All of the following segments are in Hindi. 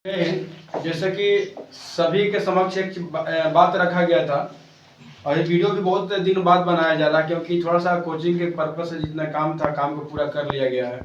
जैसे कि सभी के समक्ष एक बात रखा गया था और ये वीडियो भी बहुत दिन बाद बनाया जा रहा है क्योंकि थोड़ा सा कोचिंग के पर्पज से जितना काम था काम को पूरा कर लिया गया है।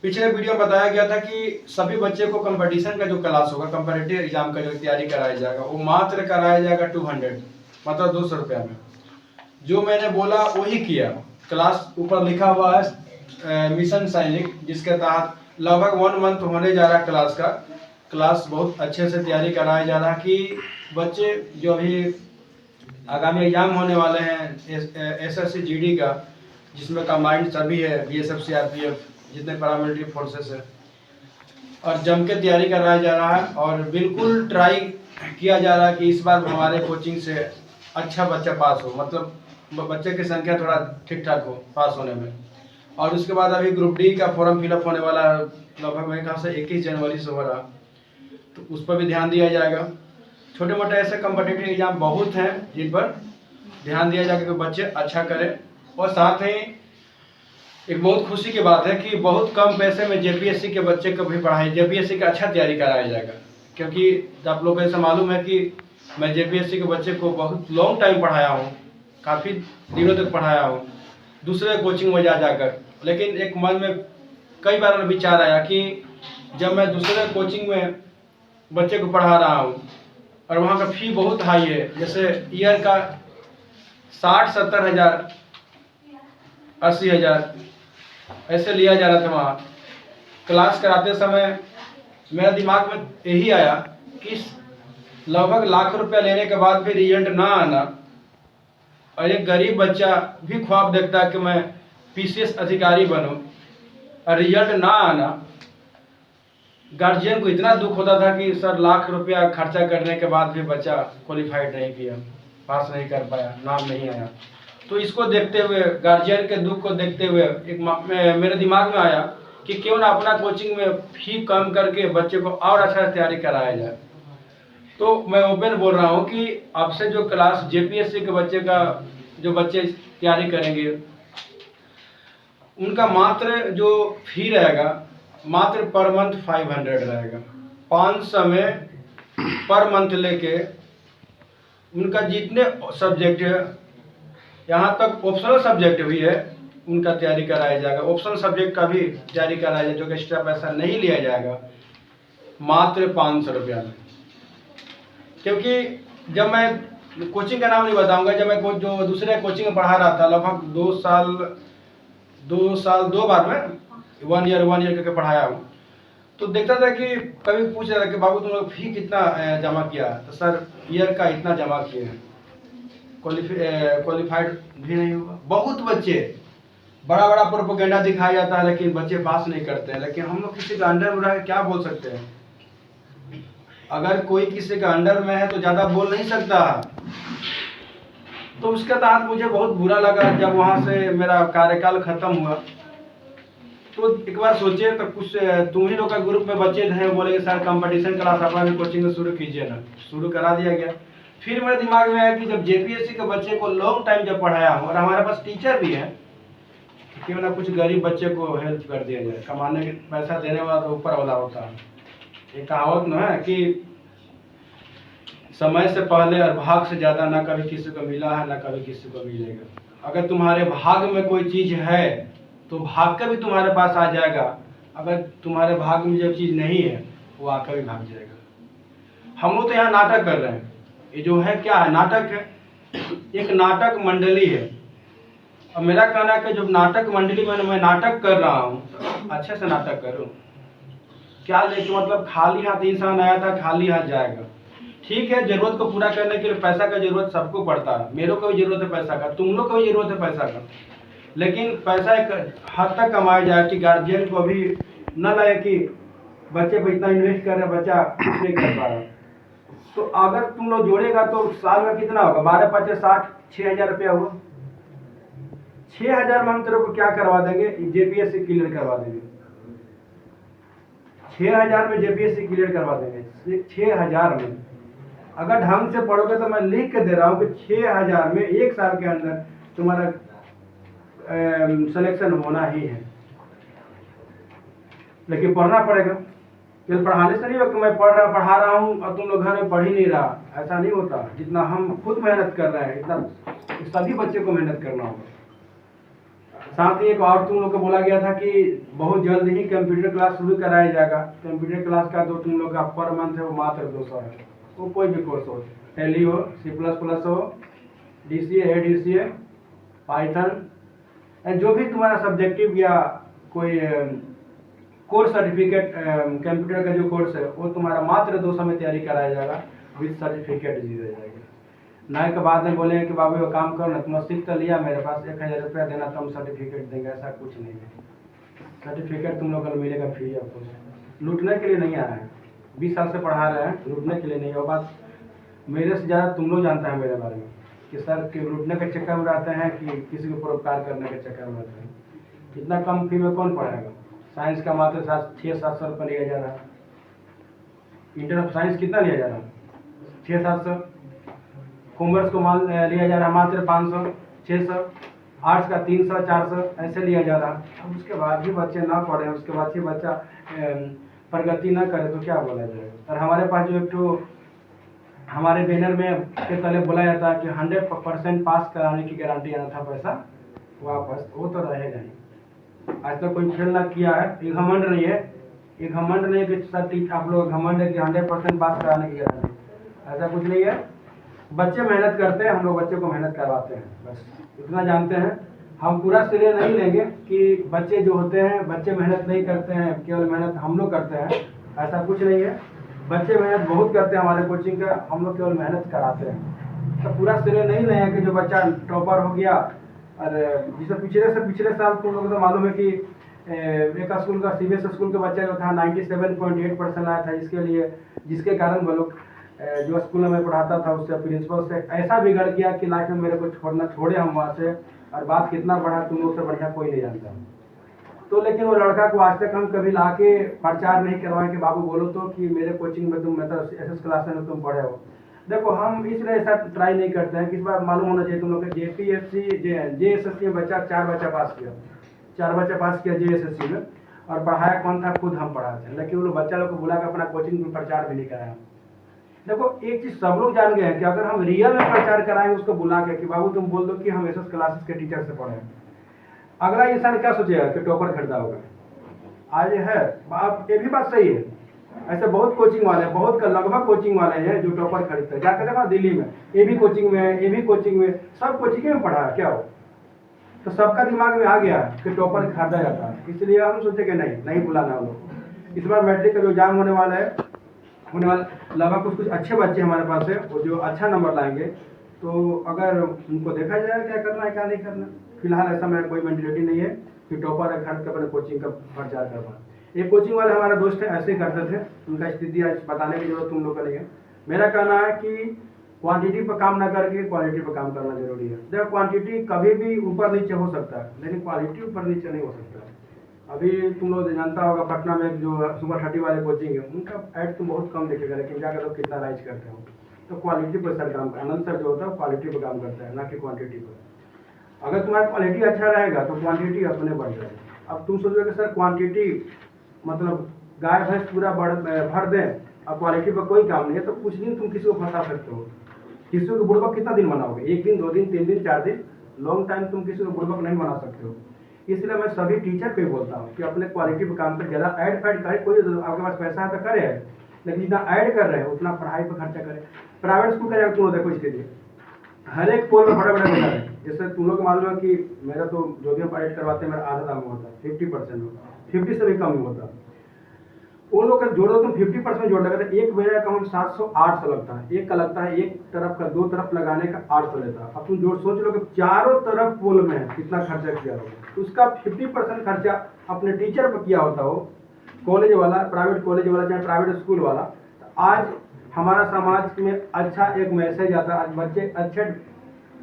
पिछले वीडियो में बताया गया था कि सभी बच्चे को कंपटीशन का जो क्लास होगा, कंपटीटिव एग्जाम का जो तैयारी कराया जाएगा, वो मात्र कराया जाएगा 200 मतलब 200 रुपया में। जो मैंने बोला वही किया। क्लास ऊपर लिखा हुआ है मिशन सैनिक, जिसके तहत लगभग 1 मंथ होने जा रहा है क्लास बहुत अच्छे से तैयारी कराया जा रहा है कि बच्चे जो अभी आगामी एग्जाम होने वाले हैं एसएससी जीडी का, जिसमें कंबाइंड सभी है, बीएसएफ सीआरपीएफ जितने पैरामिलिट्री फोर्सेस है, और जम के तैयारी कराया जा रहा है और बिल्कुल ट्राई किया जा रहा है कि इस बार हमारे कोचिंग से अच्छा बच्चा पास हो, मतलब बच्चे की संख्या थोड़ा ठीक ठाक हो पास होने में। और उसके बाद अभी ग्रुप डी का फॉर्म फिलअप होने वाला है, लगभग मेरे ख्याल से 21 जनवरी से हो रहा, तो उस पर भी ध्यान दिया जाएगा। छोटे मोटे ऐसे कम्पिटिटिव एग्जाम बहुत हैं जिन पर ध्यान दिया जाएगा कि बच्चे अच्छा करें। और साथ ही एक बहुत खुशी की बात है कि बहुत कम पैसे में जेपीएससी के बच्चे को भी पढ़ाई, जेपीएससी का अच्छा तैयारी कराया जाएगा। क्योंकि आप लोग को ऐसा मालूम है कि मैं जेपीएससी के बच्चे को बहुत लॉन्ग टाइम पढ़ाया हूँ, काफ़ी दिनों तक पढ़ाया हूँ दूसरे कोचिंग में जा जाकर। लेकिन एक मन में कई बार विचार आया कि जब मैं दूसरे कोचिंग में बच्चे को पढ़ा रहा हूँ और वहाँ का फी बहुत हाई है, जैसे ईयर का 60-70 हज़ार 80 हज़ार ऐसे लिया जा रहा था। वहाँ क्लास कराते समय मेरा दिमाग में यही आया कि लगभग लाख रुपया लेने के बाद भी रिजल्ट ना आना, और एक गरीब बच्चा भी ख्वाब देखता है कि मैं पीसीएस अधिकारी बनूं और रिजल्ट ना आना, गार्जियन को इतना दुख होता था कि सर लाख रुपया खर्चा करने के बाद भी बच्चा क्वालिफाइड नहीं किया, पास नहीं कर पाया, नाम नहीं आया। तो इसको देखते हुए, गार्जियन के दुख को देखते हुए एक मेरे दिमाग में आया कि क्यों ना अपना कोचिंग में फी कम करके बच्चे को और अच्छा तैयारी कराया जाए। तो मैं ओपन बोल रहा हूँ कि आपसे जो क्लास जेपीएससी के बच्चे का जो बच्चे तैयारी करेंगे उनका मात्र जो फी रहेगा मात्र पर मंथ 500 रहेगा। 500 में पर मंथ लेके उनका जितने सब्जेक्ट है, यहाँ तक ऑप्शनल सब्जेक्ट भी है, उनका तैयारी कराया जाएगा। ऑप्शनल सब्जेक्ट का भी तैयारी कराया जाएगा, जो कि एक्स्ट्रा पैसा नहीं लिया जाएगा, मात्र 500 रुपया में। क्योंकि जब मैं कोचिंग का नाम नहीं बताऊंगा, जब मैं जो दूसरे कोचिंग में पढ़ा रहा था लगभग 2 साल 2 बार में 1 ईयर करके पढ़ाया हूँ, तो देखता था कि कभी पूछ रहा था कि बाबू तुम लोग फी कितना जमा किया, तो सर ईयर का इतना जमा किए हैं, क्वालिफाइड भी नहीं हुआ। बहुत बच्चे बड़ा बड़ा प्रोपेगेंडा दिखाया जाता है लेकिन बच्चे पास नहीं करते हैं। लेकिन हम लोग किसी का अंडर में रह क्या बोल सकते हैं? अगर कोई किसी का अंडर में है तो ज़्यादा बोल नहीं सकता। तो उसके तहत मुझे बहुत बुरा लगा जब वहाँ से मेरा कार्यकाल खत्म हुआ। तो एक बार सोचे तो कुछ तुम ही लोग का ग्रुप में बच्चे थे, बोले सर कंपटीशन क्लास अपना भी कोचिंग शुरू कीजिए ना, शुरू करा दिया गया। फिर मेरे दिमाग में आया कि जब जेपीएससी के बच्चे को लॉन्ग टाइम जब पढ़ाया हूँ और हमारे पास टीचर भी है, क्यों ना कुछ गरीब बच्चे को हेल्प कर दिया जाए। कमाने पैसा देने वाला तो ऊपर वाला होता है। ये कहावत ना है कि समय से पहले और भाग से ज़्यादा ना कभी किसी को मिला है ना कभी किसी को मिलेगा। अगर तुम्हारे भाग में कोई चीज़ है तो भाग कर भी तुम्हारे पास आ जाएगा, अगर तुम्हारे भाग में जो चीज़ नहीं है वो आकर भी भाग जाएगा। हम लोग तो यहाँ नाटक कर रहे हैं, ये जो है क्या है, नाटक है, एक नाटक मंडली है। और मेरा कहना है कि जब नाटक मंडली में मैं नाटक कर रहा हूँ, अच्छे से नाटक करूँ। क्या लेके मतलब खाली हाथ इंसान आया था, खाली हाथ जाएगा। ठीक है, जरूरत को पूरा करने के लिए पैसा का जरूरत सबको पड़ता है, मेरे को भी जरूरत है पैसा का, तुम लोग को भी जरूरत है पैसा का। लेकिन पैसा एक हद तक कमाया जाए कि गार्जियन को भी न लगे कि बच्चे पर इतना इन्वेस्ट कर रहे, बच्चा कुछ नहीं कर पा रहा। तो अगर तुम लोग जोड़ेगा तो साल में कितना होगा, 12×5 = 6000 रुपया हुआ। 6000 में हम तेरे को क्या करवा देंगे, जेपीएससी क्लियर करवा देंगे। 6000 में जेपीएससी क्लियर करवा देंगे। 6000 में अगर ढंग से पढ़ोगे तो मैं लिख के दे रहा हूँ कि 6000 में 1 साल के अंदर तुम्हारा सिलेक्शन होना ही है। लेकिन पढ़ना पड़ेगा। केवल पढ़ाने से नहीं हो कि मैं पढ़ा रहा हूँ और तुम लोग घर में पढ़ ही नहीं रहा, ऐसा नहीं होता। जितना हम खुद मेहनत कर रहे हैं इतना सभी बच्चे को मेहनत करना होगा। साथ ही एक और तुम लोग को बोला गया था कि बहुत जल्द ही कंप्यूटर क्लास शुरू कराया जाएगा। कंप्यूटर क्लास का जो तुम लोग का पर मंथ है वो मात्र 200 है। वो कोई भी कोर्स हो, टैली हो, C++ हो, DCA, ADCA, पाइथन, जो भी तुम्हारा सब्जेक्टिव या कोई कोर्स सर्टिफिकेट कंप्यूटर का जो कोर्स है वो तुम्हारा मात्र 200 में तैयारी कराया जाएगा, विद सर्टिफिकेट दी जाएगी। ना के बाद में बोलेंगे कि बाबू वो काम करो ना, तुम सीख तो लिया, मेरे पास 1000 रुपया देना तो हम सर्टिफिकेट देंगे, ऐसा कुछ नहीं है। सर्टिफिकेट तुम लोग को मिलेगा फ्री ऑफ कॉस्ट। लूटने के लिए नहीं आ रहे हैं, 20 साल से पढ़ा रहे हैं, लूटने के लिए नहीं। और बात मेरे से ज़्यादा तुम लोग जानते हैं मेरे बारे में कि सर कि लूटने के चक्कर में रहते हैं कि किसी को परोपकार करने के चक्कर में रहते हैं। इतना कम फी में कौन पढ़ाएगा? साइंस का मात्र 600-700 रुपये लिया जा रहा है। इंटर ऑफ साइंस कितना लिया जा रहा है? 600-700। कॉमर्स को मान लिया जा रहा है मात्र 500-600। आर्ट्स का 300-400 ऐसे लिया जा रहा है। अब उसके बाद भी बच्चे ना पढ़ें, उसके बाद भी बच्चा प्रगति ना करे तो क्या बोला जाएगा? और हमारे पास जो एक तो हमारे बैनर में के तले बोला जाता है कि 100% पास कराने की गारंटी, आना था पैसा वापस, वो तो रहेगा नहीं। आज तक कोई फेल ना किया है। ये घमंड नहीं है, ये घमंड नहीं है कि सर आप लोग घमंड है कि 100% पास कराने की गारंटी, ऐसा कुछ नहीं है। बच्चे मेहनत करते हैं, हम लोग बच्चे को मेहनत करवाते हैं, बस इतना जानते हैं। हम पूरा श्रेय नहीं लेंगे कि बच्चे जो होते हैं बच्चे मेहनत नहीं करते हैं, केवल मेहनत हम लोग करते हैं, ऐसा कुछ नहीं है। बच्चे मेहनत बहुत करते हैं हमारे कोचिंग का, हम लोग केवल मेहनत कराते हैं। तो पूरा श्रेय नहीं लेंगे कि जो बच्चा टॉपर हो गया। और जिसे पिछले साल तुम लोगों को मालूम है कि एक स्कूल का CBSE स्कूल का बच्चा जो था 97.8% आया था, जिसके कारण वो लोग जो स्कूल में मैं पढ़ाता था उससे प्रिंसिपल से ऐसा बिगड़ गया कि लाइफ में मेरे को छोड़े हम वहाँ से। और बात कितना बढ़ा तुम लोग से बढ़िया कोई नहीं जानता। तो लेकिन वो लड़का को आज तक हम कभी ला के प्रचार नहीं करवाए कि बाबू बोलो तो कि मेरे कोचिंग में तुम मतलब SS क्लास में तुम पढ़े हो। देखो हम इसलिए ऐसा ट्राई नहीं करते हैं कि इस बार मालूम होना चाहिए तुम लोग के JSSC में बच्चा 4 बच्चा पास किया, 4 बच्चा पास किया JSSC में। और पढ़ाया कौन था? खुद हम पढ़ाते हैं, लेकिन वो लोग बच्चा लोग को बुला के अपना कोचिंग में प्रचार भी नहीं कराया। देखो एक चीज सब लोग जान गए हैं कि अगर हम रियल में प्रचार कराएंगे उसको बुला के कि बाबू तुम बोल दो कि हम SS क्लासेस के टीचर से पढ़े, अगला इंसान क्या सोचेगा कि टॉपर खरीदा होगा। आज है आप, ये भी बात सही है। ऐसे बहुत कोचिंग वाले, बहुत लगभग कोचिंग वाले हैं जो टॉपर खरीदते हैं। जाकर देखा दिल्ली में AB कोचिंग में, AB कोचिंग में, सब कोचिंग में पढ़ा है क्या हो, तो सबका दिमाग में आ गया कि टॉपर खरीदा जाता है। इसलिए हम सोचे कि नहीं बुलाना हम लोग। इस बार मैट्रिक का जो एग्जाम होने वाला है, लगभग कुछ अच्छे बच्चे हमारे पास है, वो जो अच्छा नंबर लाएंगे तो अगर उनको देखा जाए क्या करना है क्या नहीं करना। फिलहाल ऐसा मेरा कोई मेंटेलिटी नहीं है कि टॉपर खरीद कर अपने कोचिंग का प्रचार करवा। एक कोचिंग वाले हमारा दोस्त है, ऐसे करते थे, उनका स्थिति आज बताने की जरूरत तुम लोग को नहीं है। मेरा कहना है कि क्वांटिटी पर काम ना करके क्वालिटी पर काम करना जरूरी है। देखो क्वांटिटी कभी भी ऊपर नीचे हो सकता है, लेकिन क्वालिटी ऊपर नीचे नहीं हो सकता। अभी तुम लोग जानता होगा पटना में जो सुपर 30 वाले कोचिंग है, उनका ऐड तुम बहुत कम देखेगा, लेकिन जाकर तो कितना राइज करते हो। तो क्वालिटी पर सर काम, आनंद सर जो होता है क्वालिटी पर काम करता है, ना कि क्वांटिटी पर। अगर तुम्हारा क्वालिटी अच्छा रहेगा तो क्वांटिटी अपने बढ़ जाएगी। अब तुम सोचोगे सर क्वांटिटी मतलब गाय भैंस पूरा भर दें और क्वालिटी पर कोई काम नहीं है, तो कुछ दिन तुम किसी को फंसा सकते हो। किसी को बुड़बक कितना दिन बनाओगे? 1 दिन, 2 दिन, 3 दिन, 4 दिन, लॉन्ग टाइम तुम किसी को बुड़बक नहीं बना सकते हो। इसलिए मैं सभी टीचर को ही बोलता हूँ कि अपने क्वालिटी पर काम पर ज़्यादा ऐड फैड करे। कोई आपके पास पैसा है तो करे, लेकिन जितना ऐड कर रहे हैं उतना पढ़ाई पर खर्चा करें। प्राइवेट स्कूल का जाकर तुम देखो, इसके लिए हर एक पोल में बड़े बड़े बैनर है। जैसे तुम लोग को मालूम है कि मेरा तो जो भी हम ऐड करवाते हैं मेरा आधा दाम होता है, 50% होता है, 50 से भी कम होता है। वो लोग का जोड़ो तुम 50% जोड़ लगा, एक बैनर का हम 700-800 लगता है, एक का लगता है, एक तरफ का 2 तरफ लगाने का 800 लेता है। अब तुम जोड़ सोच लो कि चारों तरफ पोल में कितना खर्चा किया होगा, उसका 50% खर्चा अपने टीचर पर किया होता हो, कॉलेज वाला, प्राइवेट कॉलेज वाला, चाहे प्राइवेट स्कूल वाला। तो आज हमारा समाज में अच्छा एक मैसेज आता है, आज बच्चे अच्छे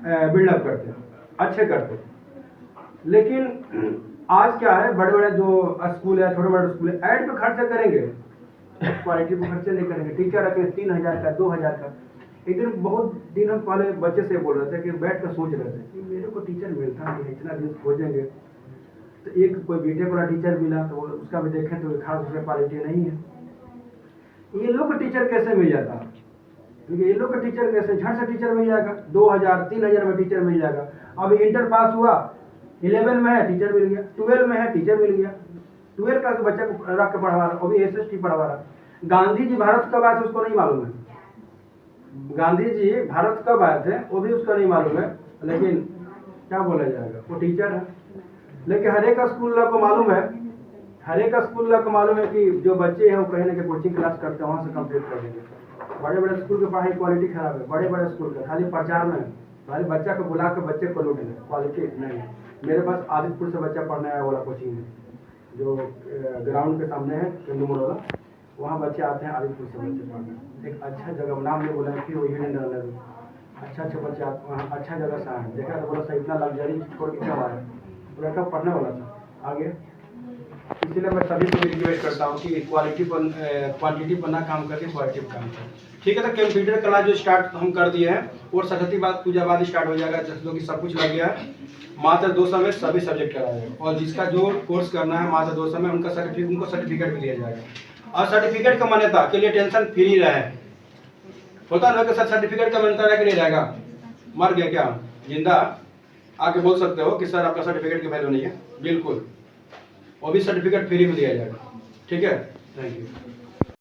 बिल्डअप करते हैं, अच्छे करते हैं। लेकिन आज क्या है, बड़े बड़े जो स्कूल है, छोटे बड़े स्कूल है, ऐड पे खर्चा करेंगे, क्वालिटी पे खर्चा नहीं करेंगे। टीचर रखेंगे 3000 का, 2000 का। एक दिन बहुत दिन हम पहले बच्चे से बोल रहे थे कि बैठ कर सोच रहे थे कि मेरे को टीचर मिलता नहीं, इतना दिन खोजेंगे तो एक कोई बीटेक वाला टीचर मिला तो उसका भी देखें तो खास उसका क्वालिटी नहीं है। ये लोग का टीचर कैसे मिल जाता, क्योंकि ये लोग का टीचर कैसे झट से टीचर मिल जाएगा, 2000 3000 में टीचर मिल जाएगा। अब इंटर पास हुआ, 11 में है टीचर मिल गया, 12 में है टीचर मिल गया, 12 क्लास के बच्चे को रख के पढ़वा रहा, वो भी SST पढ़वा रहा। गांधी जी भारत कब आए थे उसको नहीं मालूम है, गांधी जी भारत कब आए थे वो भी उसको नहीं मालूम है, लेकिन क्या बोला जाएगा, वो टीचर है। लेकिन हर एक स्कूल को मालूम है, हर एक स्कूल को मालूम है कि जो बच्चे हैं वो कहीं ना कहीं कोचिंग क्लास करते हैं, वहाँ से कंप्लीट कर देंगे। बड़े बड़े स्कूल की पढ़ाई क्वालिटी खराब है, बड़े बड़े स्कूल का खाली प्रचार में खाली बच्चा को बुला के बच्चे को लूट ले, क्वालिटी नहीं है। मेरे पास आदितपुर से बच्चा पढ़ने आया वाला कोचिंग है, जो ग्राउंड के सामने है चंदू मोड़ वाला, वहाँ बच्चे आते हैं आदितपुर से बच्चे पढ़ने। एक अच्छा जगह नाम नहीं बोला, फिर वो हिडन डालर अच्छा बच्चे वहाँ अच्छा जगह से आए, देखा तो बोला सर इतना लग्जरी छोड़ के क्यों आया, पूरा कब पढ़ने वाला था आगे। इसलिए मैं सभी को रिक्वेस्ट करता हूँ कि क्वालिटी पर क्वांटिटी पर ना काम करके क्वालिटी पर काम करें। ठीक है, तो कंप्यूटर क्लास जो स्टार्ट हम कर दिए हैं और सरस्वती पूजा बाद स्टार्ट हो जाएगा, जो कि सब कुछ लग गया है। मात्र 200 में सभी सब्जेक्ट कराएगा, और जिसका जो कोर्स करना है मात्र 200 में उनको सर्टिफिकेट भी दिया जाएगा। और सर्टिफिकेट का मान्यता के लिए टेंशन फ्री रहे, होता ना कि सर सर्टिफिकेट का मान्यता रह के नहीं रहेगा, मर गया क्या जिंदा आके बोल सकते हो कि सर आपका सर्टिफिकेट की वैल्यू नहीं है, बिल्कुल वो भी सर्टिफिकेट फ्री में दिया जाएगा। ठीक है, थैंक यू।